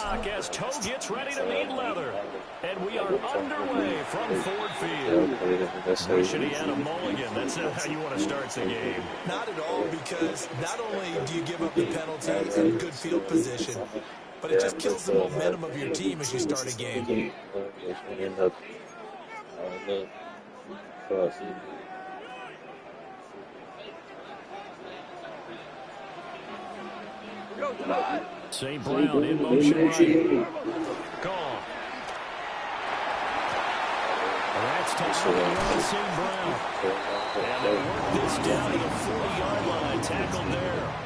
stock as toe gets ready to meet leather. And we are underway from Ford Field. Wishing he had a mulligan. That's not how you want to start the game. Not at all, because not only do you give up the penalty and good field position, but it just kills the momentum of your team as you start a game. St. Brown in motion right. Gone. That's touchdown on St. Brown. And they work this down to the 40-yard line. Tackled there.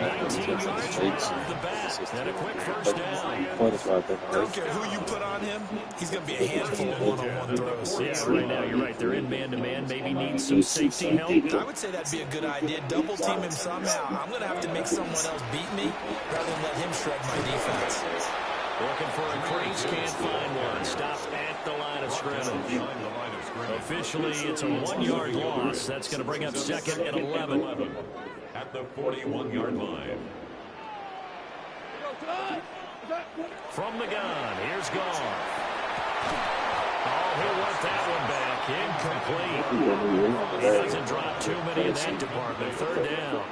19 yards right off the bat. And a quick first down. I don't care who you put on him. He's going to be a handful of one-on-one throws. Yeah, right now you're right. They're in man-to-man. Maybe need some safety help. I would say that'd be a good idea. Double team him somehow. I'm going to have to make someone else beat me rather than let him shred my defense. Looking for a crease, can't find one. Stopped at the line of scrimmage. Officially, it's a 1-yard loss. That's going to bring up second and 11. At the 41-yard line. From the gun, here's Goff. Oh, he'll work that one back. Incomplete. He doesn't drop too many in that department. Third down.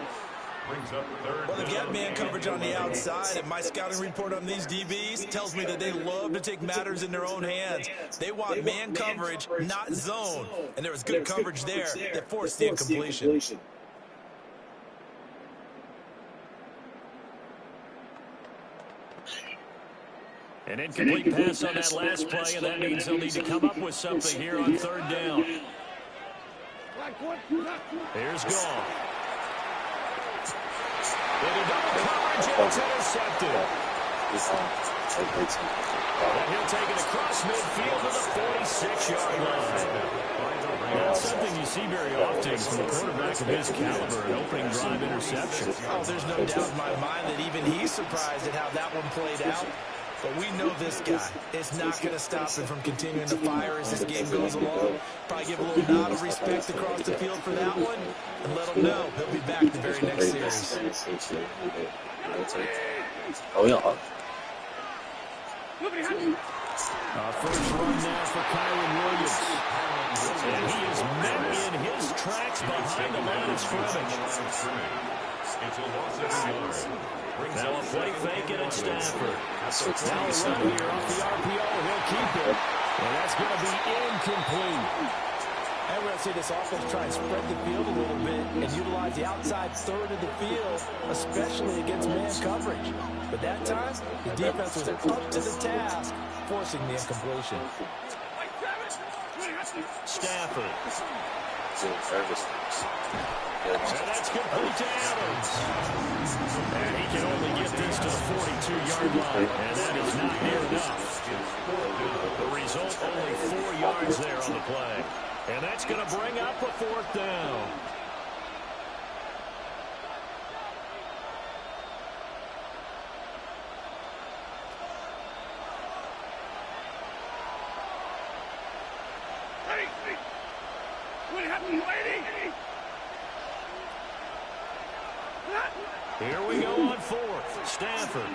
Well, they've got man coverage on the outside, and my scouting report on these DBs tells me that they love to take matters in their own hands. They want man coverage, not zone. And there was good coverage there that forced the incompletion. An incomplete pass on that last play, and that means they'll need to come up with something here on third down. Here's Goff. Into double coverage, and it's intercepted. And he'll take it across midfield to the 46-yard line. That's something you see very often from a quarterback of his caliber, an opening drive interception. Oh, there's no doubt in my mind that even he's surprised at how that one played out. But we know this guy is not going to stop him from continuing to fire as this game goes along. Probably give a little nod of respect across the field for that one, and let him know he'll be back the very next series. Oh, yeah. First run now for Kyron Williams. And he is met in his tracks behind the line of scrimmage. It's a loss of yards. Now a play fake and it's Stafford. Now a run here off the RPO. He'll keep it. And that's going to be incomplete. And we're going to see this offense try and spread the field a little bit and utilize the outside third of the field, especially against man coverage. But that time, the defense was up to the task, forcing the incompletion. Stafford. And that's complete to Adams. And he can only get this to the 42-yard line. And that is not near enough. The result, only 4 yards there on the play. And that's going to bring up a fourth down. Here we go on fourth. Stafford.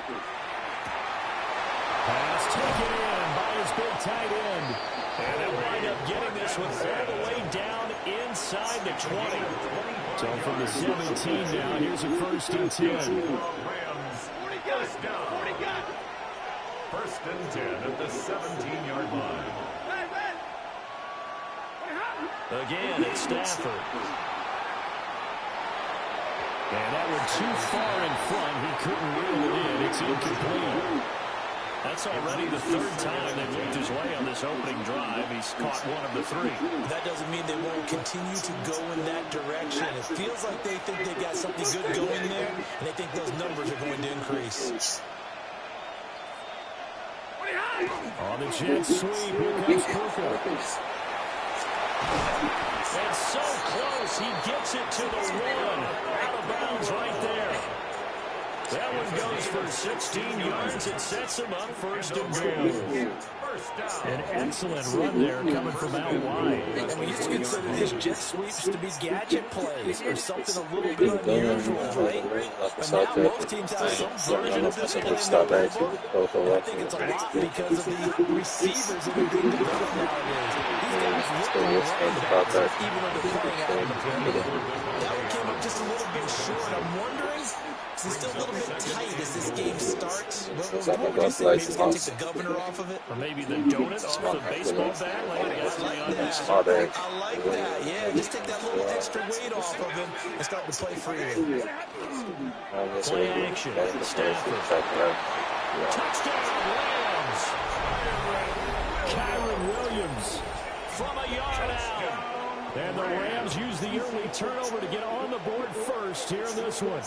Pass taken in by his big tight end. And they'll wind up getting this one all the way down inside the 20. So from the 17 now, here's a 1st and 10. First and 10 at the 17-yard line. Again, it's Stafford. And that one too far in front. He couldn't reel it in. It's incomplete. That's already the 3rd time they've looked his way on this opening drive. He's caught one of the 3. That doesn't mean they won't continue to go in that direction. It feels like they think they got something good going there, and they think those numbers are going to increase. On the jet sweep, here comes Puka. And so close, he gets it to the 1. Out of bounds right there. That one goes for 16 yards. It sets him up 1st and goal. An excellent run there coming from out wide. And we used to consider these jet sweeps to be gadget plays or something a little bit unusual, right? But now most teams have some version of this play in their playbook. I think it's a lot because of the receivers that are being developed nowadays. These guys look like running backs, even though they're playing out on the perimeter. That one came up just a little bit short. I'm wondering, is it still a little bit tight as this game starts? What would you say? Maybe it's going to take the governor off of it? Or maybe the donut off the baseball bat. I like that. Yeah, just take that little extra weight off of him and start to play freely. Play action. Stafford. Touchdown, Rams. Kyron Williams from a yard out. And the Rams use the early turnover to get on the board first here in this one.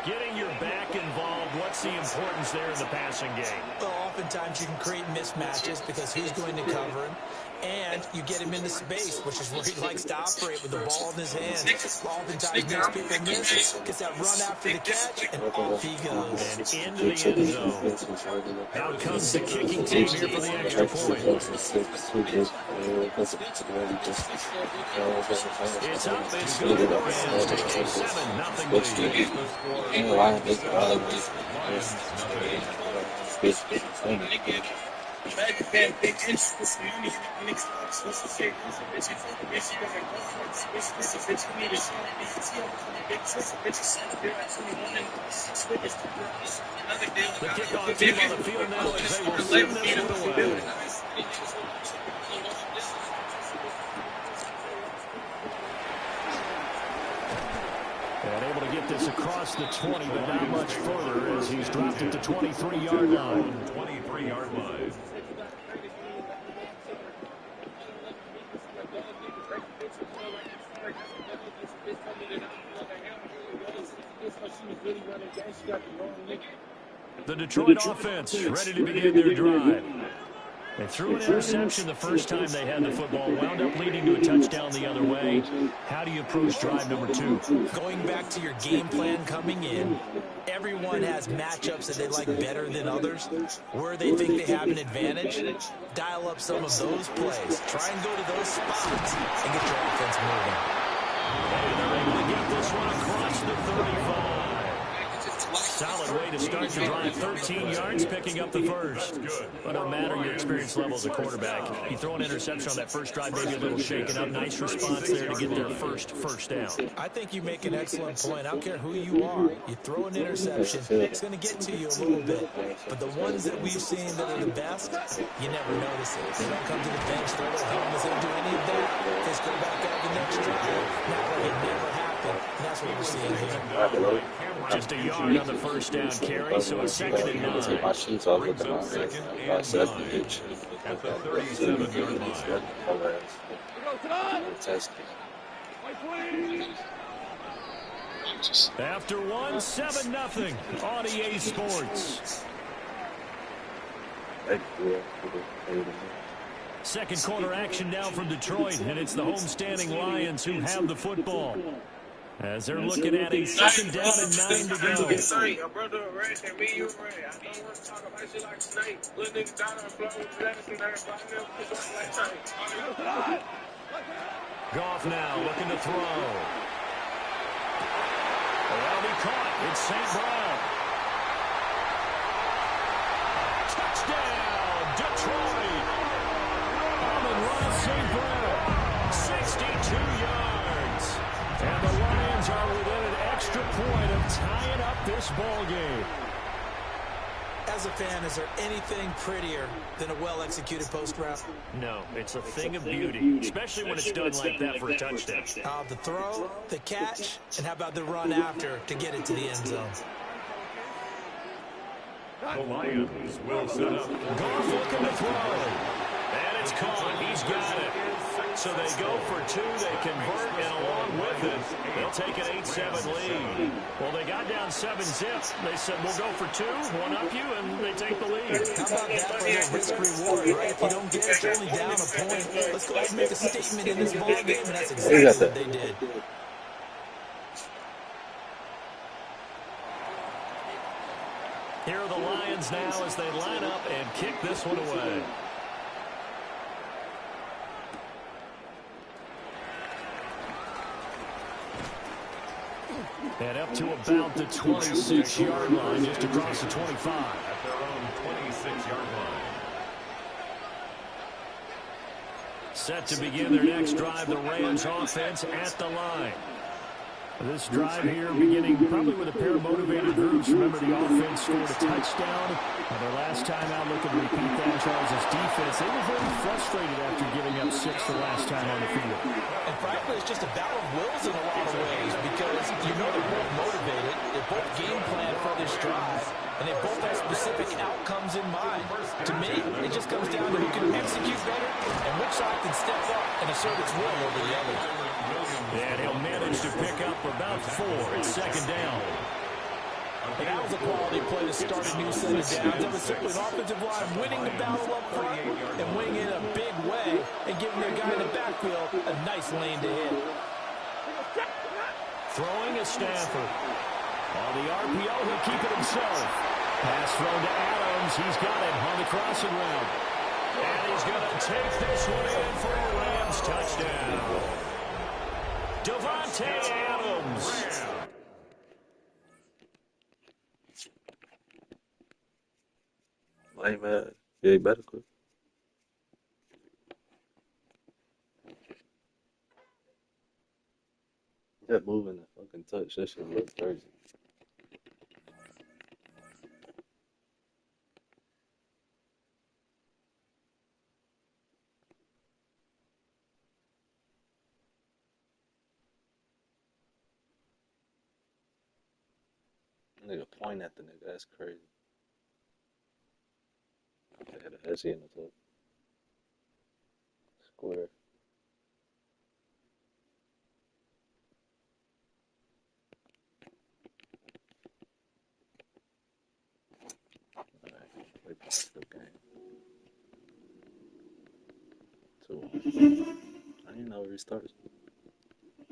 Getting your back involved, what's the importance there in the passing game? Well, oftentimes you can create mismatches because who's going to cover him, and you get him into space, which is where he likes to operate with the ball in his hands. Oftentimes most people miss, gets that run after the catch, and off he goes. And into the end zone. Out comes the kicking team here for the extra point. It's up, it's good. The Rams take a 7-0 lead. The kickoff team on the field now as they will send this one away. And able to get this across the 20, but not much further as he's dropped it to 23-yard line. 23-yard line. The Detroit offense ready to begin their drive. They threw an interception the first time they had the football, wound up leading to a touchdown the other way. How do you approach drive number 2? Going back to your game plan coming in, everyone has matchups that they like better than others. Where they think they have an advantage, dial up some of those plays. Try and go to those spots and get your offense moving. And they're able to get this one across the 35. Solid way to start the drive. 13 yards, picking up the first. But no matter your experience level as a quarterback, you throw an interception on that first drive, maybe a little shaken up. Nice response there to get their first down. I think you make an excellent point. I don't care who you are. You throw an interception, it's going to get to you a little bit. But the ones that we've seen that are the best, you never notice it. They don't come to the bench, throw their helmets, they don't do any of that. They just go back out the next drive. Not like it never happened. And that's what we're seeing here. Just a yard on the first down carry, so a 2nd and 9. Brings up 2nd and 9 at the 37-yard line. After one, 7-0 on EA Sports. Second quarter action now from Detroit, and it's the homestanding Lions who have the football. As they're looking at a 2nd down and 9 to go. Goff now looking to throw. Well, he caught. It's St. Brown. Touchdown, Detroit. Amon-Ra St. Brown, 62 yards. And the Lions are within an extra point of tying up this ball game. As a fan, is there anything prettier than a well-executed post route? No, it's a thing of beauty, especially when it's done like that for a touchdown. The throw, the catch, and how about the run after to get it to the end zone? The Lions will set up. Goff looking to throw. And it's caught. He's got it. So they go for 2. They convert, and along with it, they'll take an 8-7 lead. Well, they got down 7-0. They said, we'll go for 2, one up you, and they take the lead. How about that for a risk-reward, right? If you don't get it, you're only down a point. Let's go ahead and make a statement in this ballgame, and that's exactly what they did. Here are the Lions Lions now as they line up and kick this one away. And up to about the 26-yard line, just across the 25. At their own 26-yard line. Set to begin their next drive, the Rams offense at the line. This drive here beginning probably with a pair of motivated groups. Remember, the offense scored a touchdown. Their last time out, looking to repeat that. Charles' defense, they were very frustrated after giving up 6 the last time on the field. And frankly, it's just a battle of wills in a lot of ways because you know they're both motivated. They both game plan for this drive. And they both have specific outcomes in mind. To me, it just comes down to who can execute better and which side can step up and assert its will over the other. And he'll manage to pick up about 4 at second down. And that was a quality play to start a new set of downs. That was simply an offensive line winning the battle up front and winning it in a big way and giving their guy in the backfield a nice lane to hit. Throwing is Stafford. On the RPO, he'll keep it himself. Pass thrown to Adams. He's got it on the crossing route. And he's going to take this one in for a Rams touchdown. Devontae Adams. Lame man. Yeah, he better quit. That moving the fucking touch, that shit look crazy. Nigga point at the nigga, that's crazy. They had a SE in the top. Square. Alright, we passed the game. 2-1. I didn't know where he started.